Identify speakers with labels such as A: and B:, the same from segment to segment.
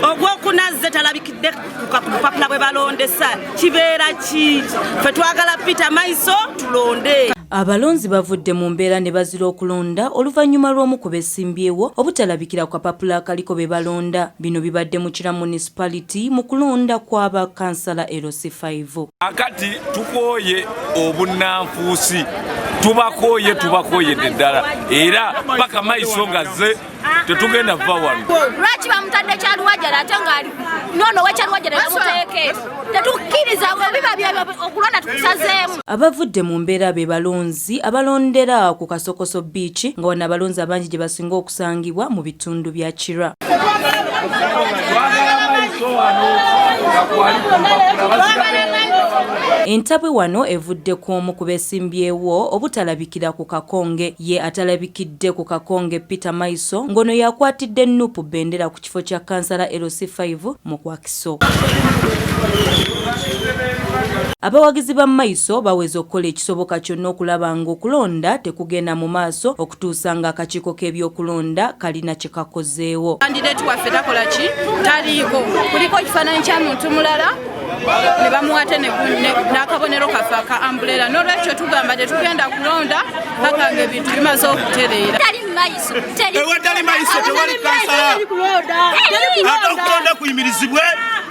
A: ogwokunazze talabikidde ku lupapula bwe balondesa kibeera ki ffe twagala Peter maiso tulonde.
B: Abalonzi bavudde mu mbeera ne bazira okulonda oluvannyuma lw'omu ku beesimbyewo obutalabikira ku kapapula akaliko be balonda. Bino bibadde mu Kira municipality mu kulonda kw'aba kansala LC5.
C: Akati tukooye obunnanfuusi tubakoye ddala era paka maiso ngazze tetugenda va wano.
D: Lwaki bamutadde Kyaluwajjala ate ng'ali nono w'Ekyaluwajjala bamuteeke tetukkiriza biba okulonda tukusazeemu.
B: Abavudde mu mbeera be balonzi abalondera ku Kasokoso beach nga wano abalonzi abangi gye basinga okusangibwa mu bitundu bya Kira. Entabwe wano evudde ku omu ku beesimbyewo obutalabikira ku kakonge ye atalabikidde ku kakonge Peter Maiso ngono yakwatidde Nuupu Bendera ku kifo kya kansala LC5 mu Kwakiso. Abawagizi ba Maiso baweza okukola ekisoboka kyonna okulaba nga okulonda tekugenda mu maaso okutuusa nga akakiiko k'ebyokulonda kalina kye kakozeewo.
A: Kandidate waffe takola ki taliiko kuliko ekifaananyi kya muntu mulala ne bamuwate n'akabonero kaffe aka umbrella n'olwekyo tugamba tetugenda kulonda paka ng'ebintu bimaze okutereera.
E: Tewali Maiso tewali kansala okulonda kuyimirizibwe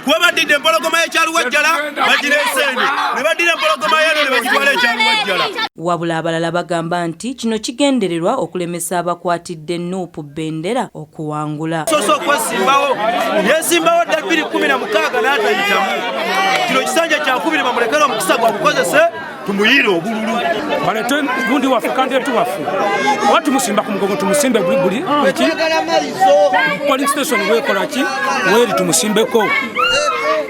E: kuba badidde empologoma y'Ekyaluwajjala bagireeseeni ne badira empologoma yeeno ne bagitwala Ekyaluwajjala.
B: Wabula abalala bagamba nti kino kigendererwa okulemesa abakwatidde Nuupu Bendera okuwangula.
E: Soso okwesimbawo yeesimbawo dda 2016 n'atayitamu. Kino kisanja kyakubiri bamulekera omukisa gwakukozese tumuyire obululu.
F: Balete gundi waffe kandidate waffe watumusimba ku mugongo tumusimbe buli polling station wekola ki weri tumusimbeko.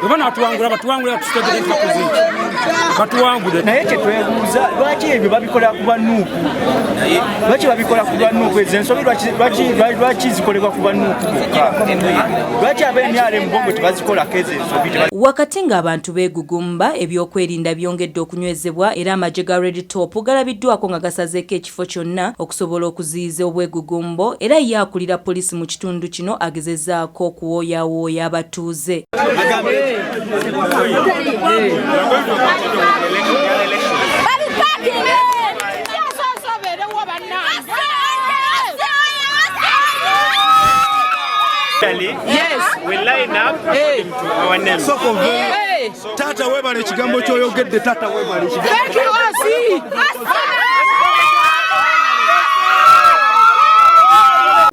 F: Bana atuwangula batuwangula tusitegere nkakoze batuwangule
G: naye kye twebuuza lwaki ebyo babikola ku Nuupu lwaki babikola ku Nuupu ensobi lwaki zikolebwa ku Nuupu lwaki ab'emyalo emubongo tebazikolako ezo ensobi.
B: Wakati ng'abantu beegugumba ebyokwerinda byongedde okunywezebwa era amagye ga Red Top galabiddwako nga gasazeeko ekifo kyonna okusobola okuziyiza obwegugumbo era ye akulira poliisi mu kitundu kino agezezzaako okuwooyawooya abatuuze.
E: Yes, we line up according to our name.
G: Tata webale ekigambo ky'oyogedde tata webale ekigambo.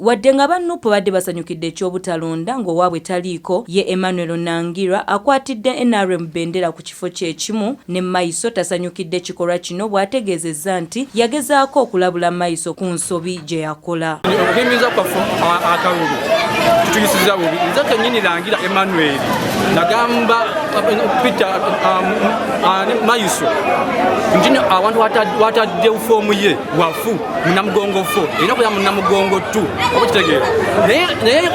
B: Wadde nga bannupu badde basanyukidde ekyobutalonda ng'owaabwe taliiko ye Emmanuel Nangira akwatidde NRM Bendera ku kifo kye kimu ne Maiso tasanyukidde ekikolwa kino bw'ategeezezza nti yagezaako okulabula Maiso ku nsobi gye yakola.
H: Okuyimiriza kwaffe akalulu tutuyisiza bubi nze kennyini Nangira Emmanuel nagamba Peter Maiso njini abantu watadde ufoomu ye wafu munamugongo 4 era kuya munamugongo 2 okitegeera naye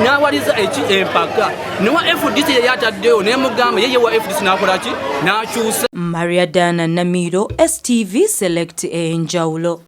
H: n'awaliza empaka newa FDC yataddeyo naye mugamba yeye wa FDC n'akola ki n'akyusa.
B: Maria Dana Namiro, STV Select enjawulo.